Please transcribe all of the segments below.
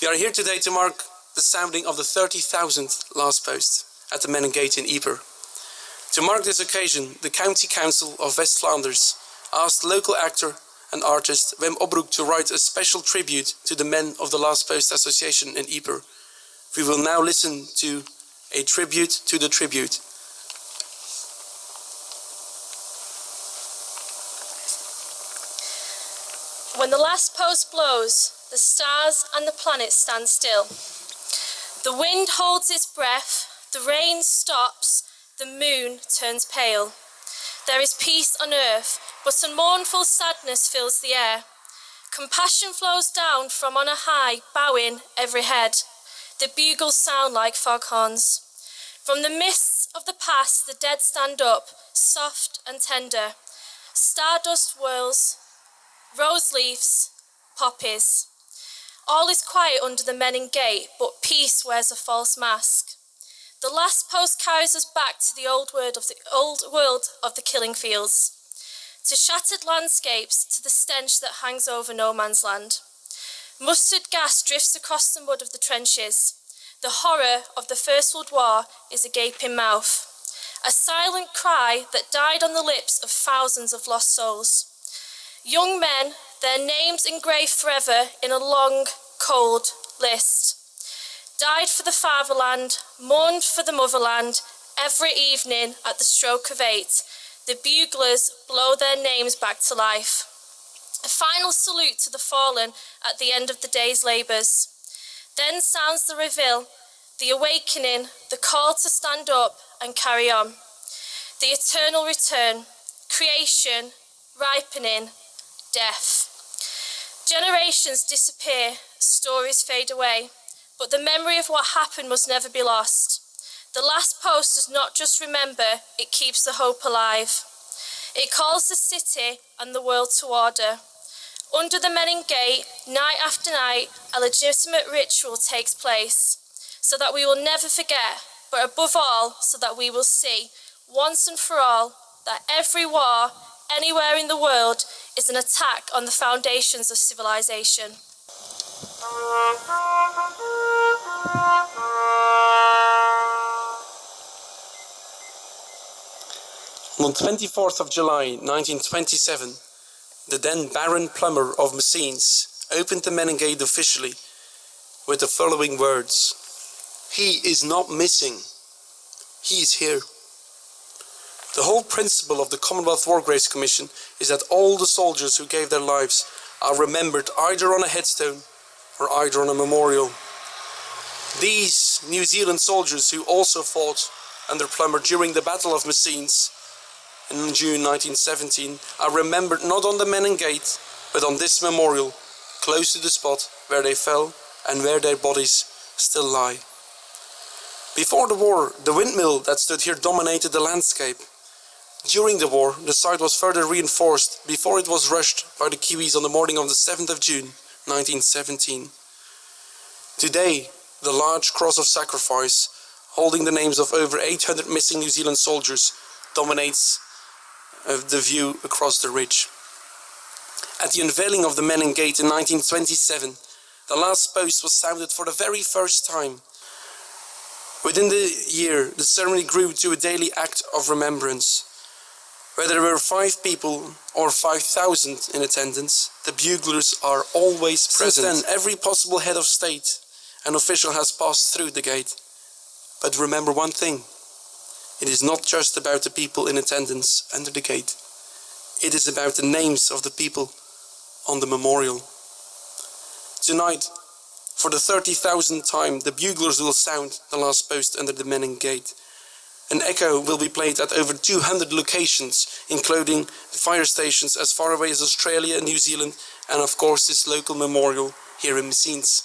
We are here today to mark the sounding of the 30,000th last post at the Menin Gate in Ypres. To mark this occasion, the County Council of West Flanders asked local actor and artist Wim Oproek to write a special tribute to the men of the Last Post Association in Ypres. We will now listen to a tribute to the tribute. When the last post blows, the stars and the planets stand still. The wind holds its breath, the rain stops, the moon turns pale. There is peace on earth, but a mournful sadness fills the air. Compassion flows down from on a high, bowing every head. The bugles sound like foghorns. From the mists of the past, the dead stand up, soft and tender. Stardust whirls, rose leaves, poppies. All is quiet under the Menin Gate, but peace wears a false mask. The last post carries us back to the old world of the killing fields, to shattered landscapes, to the stench that hangs over no man's land. Mustard gas drifts across the mud of the trenches. The horror of the First World War is a gaping mouth, a silent cry that died on the lips of thousands of lost souls. Young men, their names engraved forever in a long, cold list. Died for the fatherland, mourned for the motherland. Every evening at the stroke of 8, the buglers blow their names back to life. A final salute to the fallen at the end of the day's labours. Then sounds the reveal, the awakening, the call to stand up and carry on. The eternal return, creation, ripening, death. Generations disappear, stories fade away, but the memory of what happened must never be lost. The last post does not just remember, it keeps the hope alive. It calls the city and the world to order. Under the Menin Gate, night after night, a legitimate ritual takes place, so that we will never forget, but above all, so that we will see, once and for all, that every war, anywhere in the world, is an attack on the foundations of civilization. On 24th of July 1927, the then Baron Plummer of Messines opened the Menin Gate officially with the following words: "He is not missing, he is here." The whole principle of the Commonwealth War Graves Commission is that all the soldiers who gave their lives are remembered either on a headstone or either on a memorial. These New Zealand soldiers who also fought under Plummer during the Battle of Messines in June 1917 are remembered not on the Menin Gate, but on this memorial, close to the spot where they fell and where their bodies still lie. Before the war, the windmill that stood here dominated the landscape. During the war, the site was further reinforced before it was rushed by the Kiwis on the morning of the 7th of June 1917. Today, the large cross of sacrifice, holding the names of over 800 missing New Zealand soldiers, dominates the view across the ridge. At the unveiling of the Menin Gate in 1927, the last post was sounded for the very first time. Within the year, the ceremony grew to a daily act of remembrance. Whether there were 5 people or 5,000 in attendance, the buglers are always present. Since then, every possible head of state and official has passed through the gate. But remember one thing, it is not just about the people in attendance under the gate. It is about the names of the people on the memorial. Tonight, for the 30,000th time, the buglers will sound the last post under the Menin Gate. An echo will be played at over 200 locations, including fire stations as far away as Australia and New Zealand, and of course this local memorial here in Messines.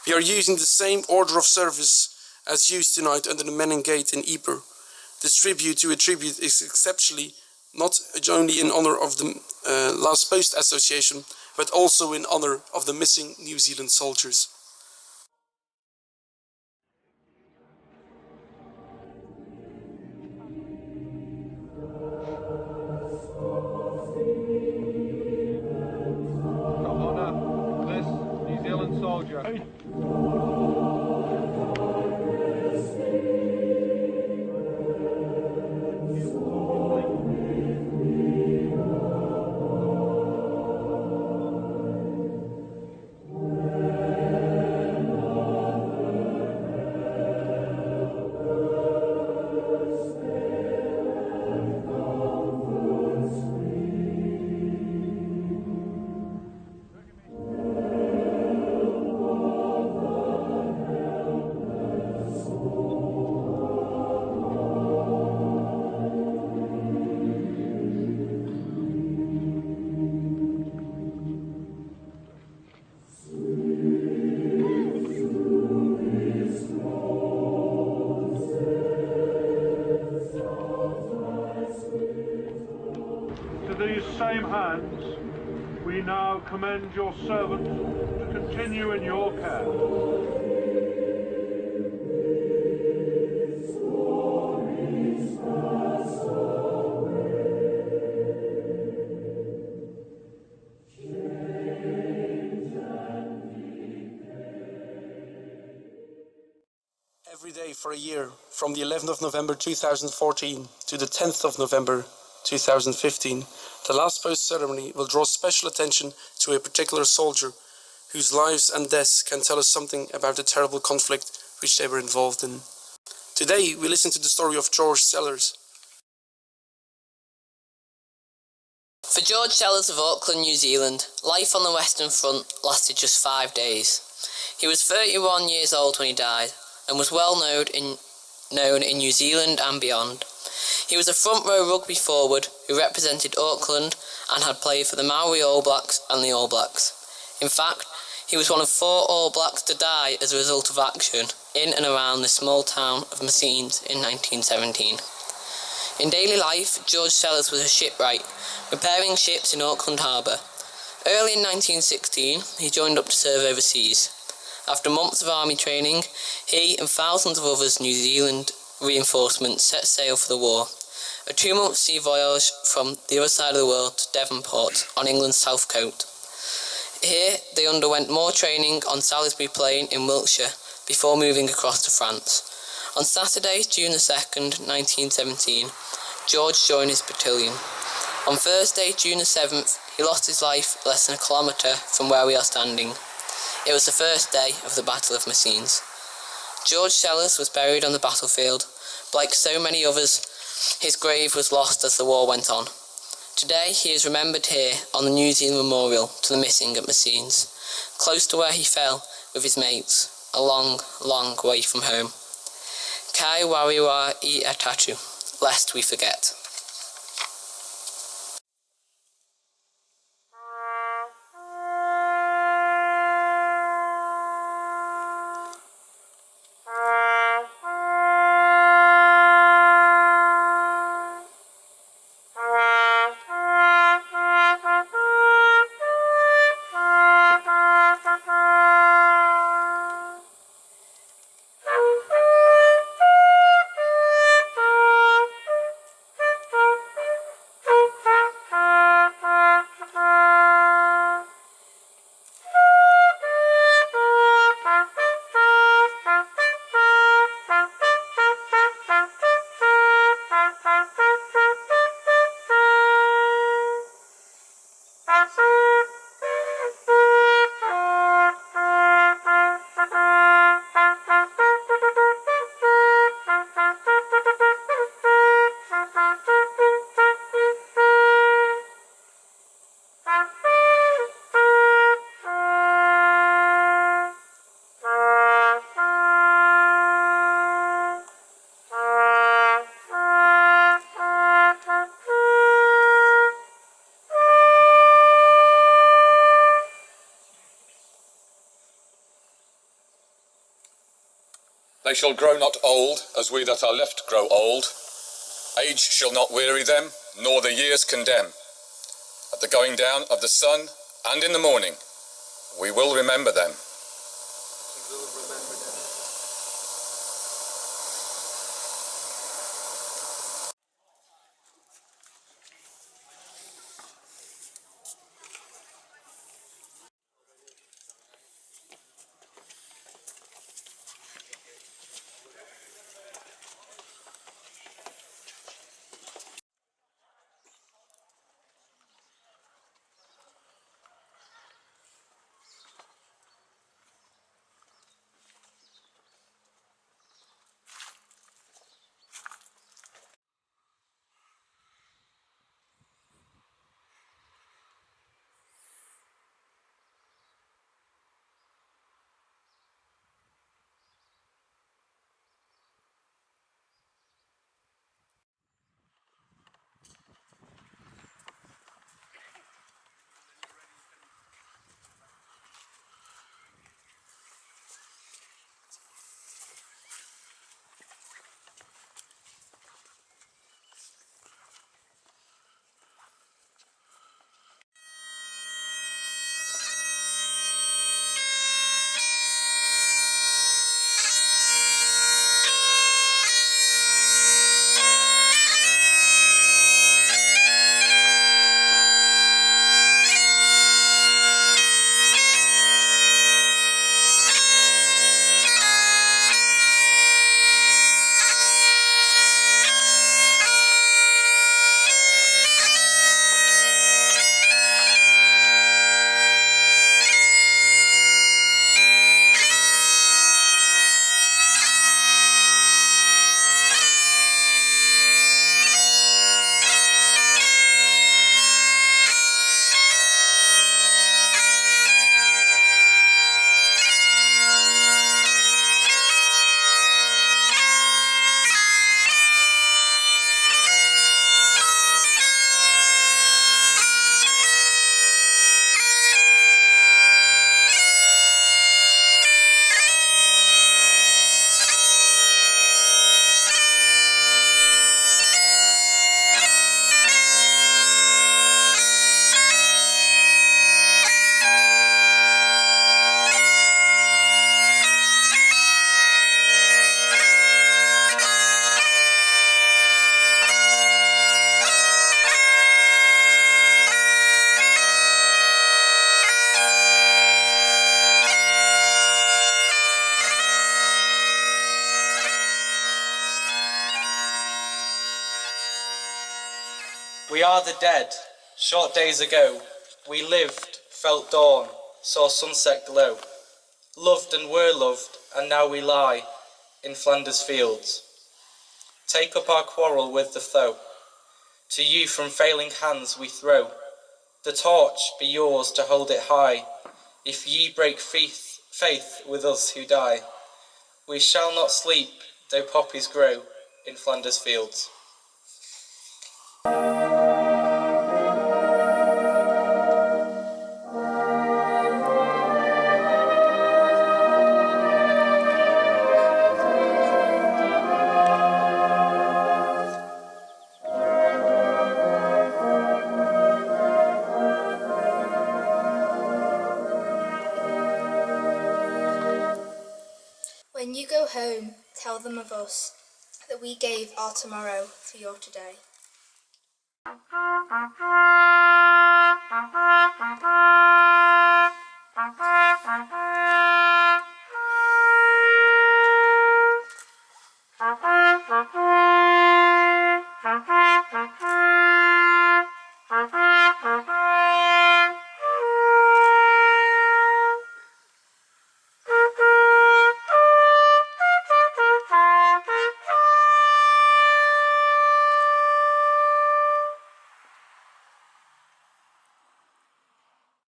We are using the same order of service as used tonight under the Menin Gate in Ypres. This tribute to a tribute is exceptionally not only in honor of the Last Post Association, but also in honor of the missing New Zealand soldiers. into these same hands, we now commend your servant to continue in your care. Every day for a year, from the 11th of November 2014 to the 10th of November 2015, the last post ceremony will draw special attention to a particular soldier whose lives and deaths can tell us something about the terrible conflict which they were involved in. Today we listen to the story of George Sellers. For George Sellers of Auckland, New Zealand, life on the Western Front lasted just 5 days. He was 31 years old when he died, and was well known in New Zealand and beyond. He was a front row rugby forward who represented Auckland and had played for the Maori All Blacks and the All Blacks. In fact, he was one of 4 All Blacks to die as a result of action in and around the small town of Messines in 1917. In daily life, George Sellers was a shipwright, repairing ships in Auckland Harbour. Early in 1916, he joined up to serve overseas. After months of army training, he and thousands of others New Zealand reinforcements set sail for the war. A 2-month sea voyage from the other side of the world to Devonport on England's south coast. Here, they underwent more training on Salisbury Plain in Wiltshire before moving across to France. On Saturday, June the 2nd, 1917, George joined his battalion. On Thursday, June the 7th, he lost his life less than a kilometre from where we are standing. It was the first day of the Battle of Messines. George Sellers was buried on the battlefield, but like so many others, his grave was lost as the war went on. Today he is remembered here on the New Zealand Memorial to the missing at Messines, close to where he fell with his mates, a long, long way from home. Kai wariwa I atatu, lest we forget. They shall grow not old, as we that are left grow old. Age shall not weary them, nor the years condemn. At the going down of the sun, and in the morning, we will remember them. We are the dead. Short days ago, we lived, felt dawn, saw sunset glow, loved and were loved, and now we lie in Flanders fields. Take up our quarrel with the foe. To you from failing hands we throw. The torch be yours to hold it high. If ye break faith with us who die, we shall not sleep, though poppies grow in Flanders fields. When you go home, tell them of us, that we gave our tomorrow for your today.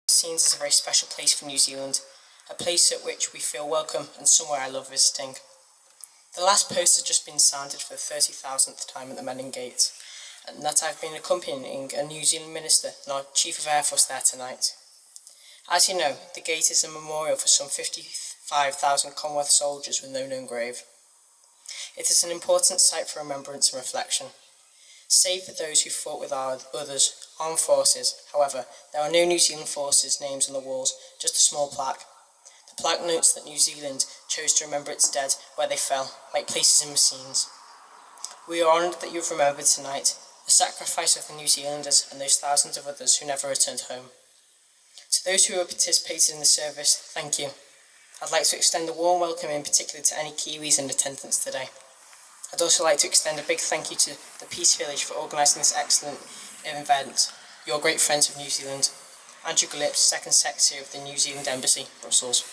Messines is a very special place for New Zealand, a place at which we feel welcome and somewhere I love visiting. The last post has just been sounded for the 30,000th time at the Menin Gate, and that I've been accompanying a New Zealand minister and our Chief of Air Force there tonight. As you know, the gate is a memorial for some 55,000 Commonwealth soldiers with no known grave. It is an important site for remembrance and reflection. Save for those who fought with our others, armed forces. However, there are no New Zealand forces names on the walls, just a small plaque. The plaque notes that New Zealand chose to remember its dead where they fell, like places in Messines. We are honoured that you have remembered tonight the sacrifice of the New Zealanders and those thousands of others who never returned home. To those who have participated in the service, thank you. I'd like to extend a warm welcome in particular to any Kiwis in attendance today. I'd also like to extend a big thank you to the Peace Village for organising this excellent event. Your great friends of New Zealand. Andrew Gillips, Second Secretary of the New Zealand Embassy, Brussels.